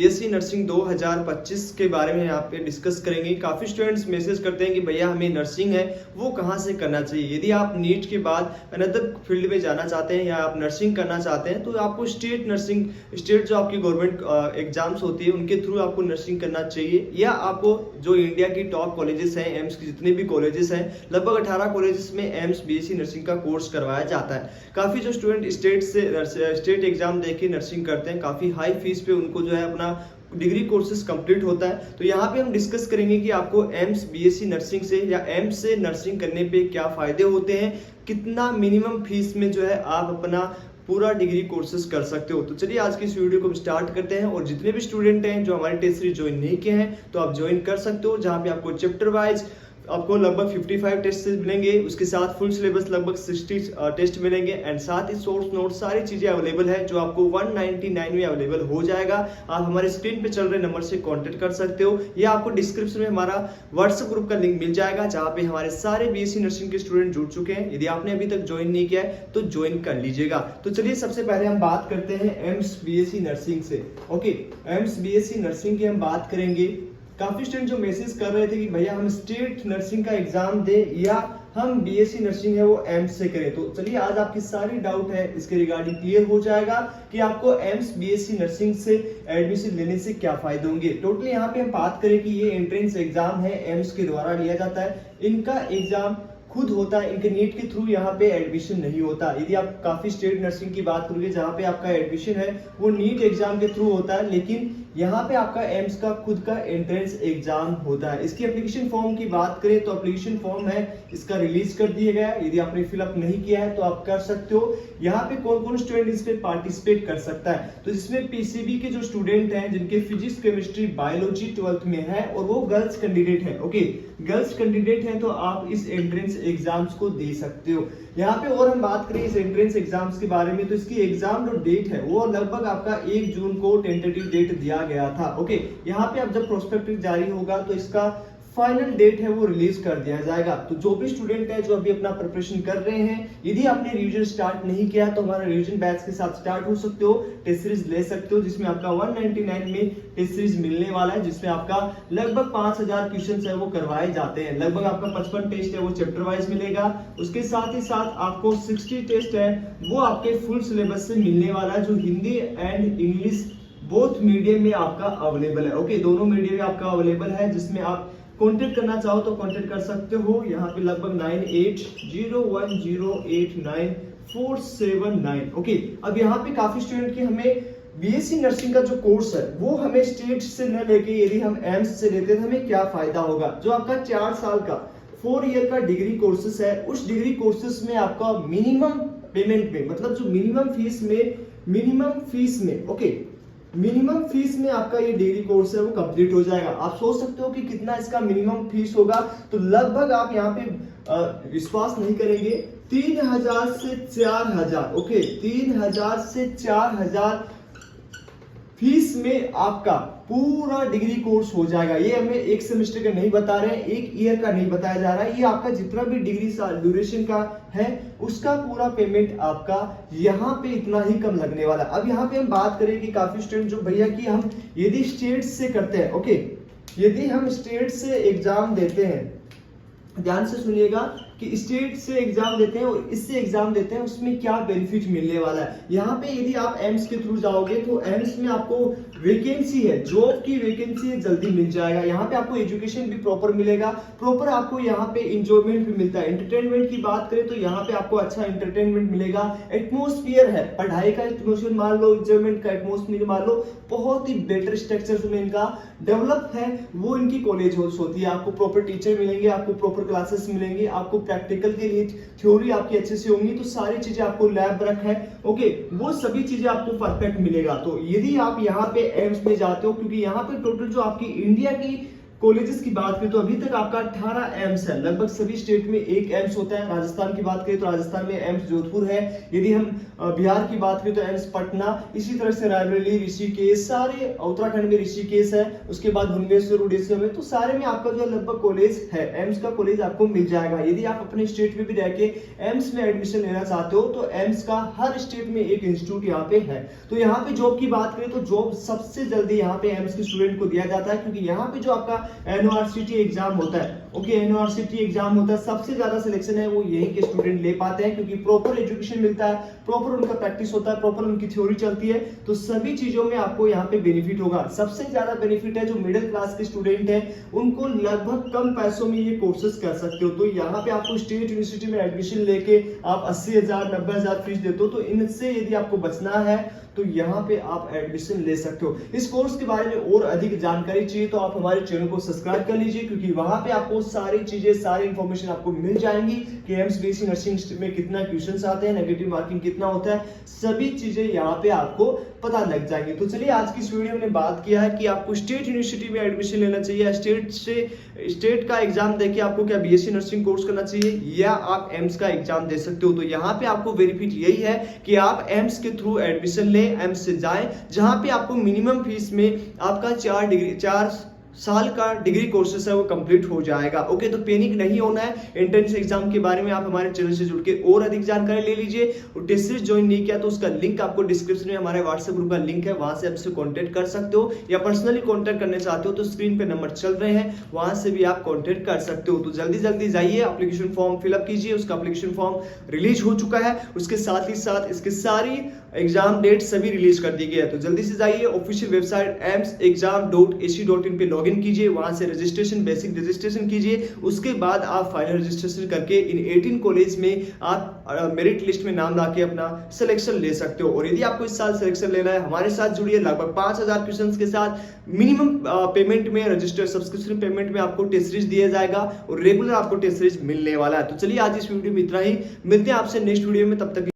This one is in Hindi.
बीएससी नर्सिंग 2025 के बारे में यहाँ पे डिस्कस करेंगे। काफ़ी स्टूडेंट्स मैसेज करते हैं कि भैया हमें नर्सिंग है वो कहाँ से करना चाहिए। यदि आप नीट के बाद अनदर फील्ड में जाना चाहते हैं या आप नर्सिंग करना चाहते हैं तो आपको स्टेट जो आपकी गवर्नमेंट एग्जाम्स होती है उनके थ्रू आपको नर्सिंग करना चाहिए, या आपको जो इंडिया की टॉप कॉलेजेस हैं, एम्स की जितने भी कॉलेजेस हैं, लगभग 18 कॉलेजेस में एम्स बीएससी नर्सिंग का कोर्स करवाया जाता है। काफ़ी जो स्टूडेंट स्टेट एग्जाम देके नर्सिंग करते हैं, काफ़ी हाई फीस पे उनको जो है अपना डिग्री कोर्सेज कंप्लीट होता है। तो यहाँ पे हम डिस्कस करेंगे कि आपको एम्स बीएससी नर्सिंग से या एम्स से नर्सिंग करने पे क्या फायदे होते हैं, कितना मिनिमम फीस में जो है आप अपना पूरा डिग्री कोर्सेज कर सकते हो। तो चलिए आज की इस वीडियो को हम स्टार्ट करते हैं। और जितने भी स्टूडेंट हैं जो हमारे टेस्ट सीरीज ज्वाइन नहीं किए हैं तो आप ज्वाइन कर सकते हो, जहाँ पे आपको चैप्टर वाइज आपको लगभग 55 टेस्ट मिलेंगे, उसके साथ फुल सिलेबस लगभग 60 टेस्ट मिलेंगे एंड साथ ही सोर्स नोट सारी चीजें अवेलेबल है जो आपको 199 में अवेलेबल हो जाएगा। आप हमारे स्क्रीन पे चल रहे नंबर से कांटेक्ट कर सकते हो, या आपको डिस्क्रिप्शन में हमारा व्हाट्सएप ग्रुप का लिंक मिल जाएगा जहां पे हमारे सारे बीएससी नर्सिंग के स्टूडेंट जुड़ चुके हैं। यदि आपने अभी तक ज्वाइन नहीं किया है तो ज्वाइन कर लीजिएगा। तो चलिए सबसे पहले हम बात करते हैं एम्स बीएससी नर्सिंग से। ओके, एम्स बीएससी नर्सिंग की हम बात करेंगे। काफी स्टूडेंट जो मैसेज कर रहे थे कि भैया हम स्टेट नर्सिंग का एग्जाम दें या हम बीएससी नर्सिंग है वो एम्स से करें। तो चलिए आज आपकी सारी डाउट है इसके रिगार्डिंग क्लियर हो जाएगा कि आपको एम्स बीएससी नर्सिंग से एडमिशन लेने से क्या फायदे होंगे। टोटली यहाँ पे हम बात करें कि ये एंट्रेंस एग्जाम है, एम्स के द्वारा लिया जाता है। इनका एग्जाम खुद होता है, इनके नीट के थ्रू यहाँ पे एडमिशन नहीं होता। यदि आप काफी स्टेट नर्सिंग की बात करोगे जहाँ पे आपका एडमिशन है वो नीट एग्जाम के थ्रू होता है, लेकिन यहाँ पे आपका एम्स का खुद का एंट्रेंस एग्जाम होता है। इसकी एप्लीकेशन फॉर्म की बात करें तो एप्लीकेशन फॉर्म है इसका रिलीज कर दिया गया है। यदि आपने फिलअप नहीं किया है तो आप कर सकते हो। यहाँ पे कौन कौन स्टूडेंट इस पे पार्टिसिपेट कर सकता है, तो इसमें पीसीबी के जो स्टूडेंट हैं जिनके फिजिक्स केमिस्ट्री बायोलॉजी 12th में है और वो गर्ल्स कैंडिडेट है। ओके, गर्ल्स कैंडिडेट है तो आप इस एंट्रेंस एग्जाम्स को दे सकते हो। यहाँ पे और हम बात करें इस एंट्रेंस एग्जाम्स के बारे में तो इसकी एग्जाम जो डेट है वो लगभग आपका 1 जून को टेंटेटिव डेट दिया गया था। ओके, यहाँ पे अब जब प्रोस्पेक्टस जारी होगा तो इसका फाइनल डेट है वो रिलीज कर दिया जाएगा। तो जो भी स्टूडेंट है जो अभी अपना प्रिपरेशन कर रहे हैं, यदि आपने रिवीजन स्टार्ट नहीं किया तो हमारा रिवीजन बैच के साथ स्टार्ट हो सकते हो, टेस्ट सीरीज ले सकते हो जिसमें आपका 199 में टेस्ट सीरीज मिलने वाला है, जिसमें आपका लगभग 5000 क्वेश्चन है वो करवाए जाते हैं। लगभग आपका 55 टेस्ट है वो चैप्टर वाइज मिलेगा, उसके साथ ही साथ आपको 60 टेस्ट है वो आपके फुल सिलेबस से मिलने वाला है, जो Hindi and English both medium में आपका अवेलेबल है। ओके, दोनों मीडियम में आपका अवेलेबल है, जिसमें आप कांटेक्ट करना चाहो तो कांटेक्ट कर सकते हो। यहाँ पे लगभग 9801089479। ओके, अब यहाँ पे काफी स्टूडेंट की हमें बीएससी नर्सिंग का जो कोर्स है वो हमें स्टेट से न लेके यदि हम एम्स से लेते हैं तो हमें क्या फायदा होगा। जो आपका 4 साल का 4 ईयर का डिग्री कोर्सेस है, उस डिग्री कोर्सेस में आपका मिनिमम पेमेंट में, मतलब जो मिनिमम फीस में ओके, मिनिमम फीस में आपका ये डिग्री कोर्स है वो कंप्लीट हो जाएगा। आप सोच सकते हो कि कितना इसका मिनिमम फीस होगा, तो लगभग आप यहाँ पे विश्वास नहीं करेंगे 3000 से 4000। ओके, 3000 से 4000 फीस में आपका पूरा डिग्री कोर्स हो जाएगा। ये हमें एक सेमेस्टर का नहीं बता रहे हैं, एक ईयर का नहीं बताया जा रहा है, ये आपका जितना भी डिग्री ड्यूरेशन का है उसका पूरा पेमेंट आपका यहाँ पे इतना ही कम लगने वाला है। अब यहाँ पे हम बात करें कि काफी स्टूडेंट जो भैया कि हम यदि स्टेट से करते हैं, ओके, यदि हम स्टेट से एग्जाम देते हैं, ध्यान से सुनिएगा कि स्टेट से एग्जाम देते हैं और इससे एग्जाम देते हैं उसमें क्या बेनिफिट मिलने वाला है। यहाँ पे यदि आप एम्स के थ्रू जाओगे तो एम्स में आपको वैकेंसी है, जॉब की वैकेंसी जल्दी मिल जाएगा। यहाँ पे आपको एजुकेशन भी प्रॉपर मिलेगा, प्रॉपर आपको यहाँ पे इंजॉयमेंट भी मिलता है। एंटरटेनमेंट की बात करें तो यहाँ पे आपको अच्छा एंटरटेनमेंट मिलेगा। एटमोस्फियर है, पढ़ाई का एटमोस्फियर मान लो, इंजॉयमेंट का एटमोस्फियर मान लो, बहुत ही बेटर स्ट्रक्चर में इनका डेवलप है वो इनकी कॉलेज होती है। आपको प्रॉपर टीचर मिलेंगे, आपको प्रॉपर क्लासेस मिलेंगी, आपको प्रैक्टिकल के लिए थ्योरी आपकी अच्छे से होंगी, तो सारी चीजें आपको लैब रख है, ओके, वो सभी चीजें आपको परफेक्ट मिलेगा। तो यदि आप यहाँ पे एम्स में जाते हो, क्योंकि यहाँ पे टोटल जो आपकी इंडिया की कॉलेजेस की बात करें तो अभी तक आपका 18 एम्स है। लगभग सभी स्टेट में एक एम्स होता है। राजस्थान की बात करें तो राजस्थान में एम्स जोधपुर है। यदि हम बिहार की बात करें तो एम्स पटना, इसी तरह से रायबरेली, ऋषिकेश, सारे उत्तराखंड में ऋषिकेश है, उसके बाद भुवनेश्वर, उड़ीसा में, तो सारे में आपका जो लगभग कॉलेज है, एम्स का कॉलेज आपको मिल जाएगा। यदि आप अपने स्टेट में भी रह के एम्स में एडमिशन लेना चाहते हो तो एम्स का हर स्टेट में एक इंस्टीट्यूट यहाँ पे है। तो यहाँ पे जॉब की बात करें तो जॉब सबसे जल्दी यहाँ पे एम्स के स्टूडेंट को दिया जाता है, क्योंकि यहाँ पे जो आपका एनओआरसीटी एग्जाम होता है, ओके, एनओआरसीटी एग्जाम होता है, सबसे ज्यादा सिलेक्शन है वो यहीं के स्टूडेंट ले पाते हैं, क्योंकि प्रॉपर एजुकेशन मिलता है, प्रॉपर उनका प्रैक्टिस होता है, प्रॉपर उनकी थ्योरी चलती है, तो सभी चीजों में आपको यहाँ पे बेनिफिट होगा। सबसे ज्यादा बेनिफिट है जो मिडिल क्लास के स्टूडेंट है उनको लगभग कम पैसों में ये कोर्सेज कर सकते हो। तो यहाँ पे आपको स्टेट यूनिवर्सिटी में एडमिशन लेके आप 80,000 90,000 फीस देते हो, तो इनसे यदि आपको बचना है तो यहाँ पे आप एडमिशन ले सकते हो। इस कोर्स के बारे में और अधिक जानकारी चाहिए तो आप हमारे चैनल को सब्सक्राइब कर लीजिए, क्योंकि वहां पे आपको सारी चीजें, सारी इंफॉर्मेशन आपको मिल जाएंगी कि एम्स बीएससी नर्सिंग में कितना क्वेश्चंस आते हैं, नेगेटिव मार्किंग कितना होता है, सभी चीजें यहाँ पे आपको पता लग जाएंगी। तो चलिए आज की इस वीडियो में बात किया है कि आपको स्टेट यूनिवर्सिटी में एडमिशन लेना चाहिए, स्टेट का एग्जाम देके आपको क्या बीएससी नर्सिंग कोर्स करना चाहिए, या आप एम्स का एग्जाम दे सकते हो। तो यहाँ पे आपको बेनिफिट यही है कि आप एम्स के थ्रू एडमिशन ले, एम्स से जाएं, जहां पे आपको मिनिमम फीस में आपका 4 साल का डिग्री कोर्सेस है वो कंप्लीट हो जाएगा। ओके, तो पैनिक नहीं होना है। एंट्रेंस एग्जाम के बारे में आप हमारे चैनल से जुड़ के और अधिक जानकारी ले लीजिए। टेस्ट सीरीज ज्वाइन नहीं किया तो उसका लिंक आपको डिस्क्रिप्शन में हमारे व्हाट्सएप ग्रुप का लिंक है, वहां से आपसे कांटेक्ट कर सकते हो, या पर्सनली कांटेक्ट करने चाहते हो तो स्क्रीन पे नंबर चल रहे हैं, वहां से भी आप कांटेक्ट कर सकते हो। तो जल्दी जल्दी जाइए, एप्लीकेशन फॉर्म फिलअप कीजिए। उसका एप्लीकेशन फॉर्म रिलीज हो चुका है, उसके साथ ही साथ इसकी सारी एग्जाम डेट सभी रिलीज कर दी गई है। तो जल्दी से जाइए, ऑफिशियल वेबसाइट amsexam.ac.in पे लॉगिन कीजिए, वहां से रजिस्ट्रेशन, बेसिक रजिस्ट्रेशन कीजिए। उसके बाद आप फाइनल रजिस्ट्रेशन करके इन 18 कॉलेज में आप मेरिट लिस्ट में नाम लाके अपना सिलेक्शन ले सकते हो। और यदि आपको इस साल सिलेक्शन लेना है, हमारे साथ जुड़िए। लगभग 5,000 क्वेश्चंस के साथ मिनिमम पेमेंट में, रजिस्टर सब्सक्रिप्शन पेमेंट में आपको टेस्ट सीरीज दिया जाएगा और रेगुलर आपको टेस्ट सीरीज मिलने वाला है। तो चलिए आज इस वीडियो में इतना ही, मिलते हैं आपसे नेक्स्ट वीडियो में, तब तक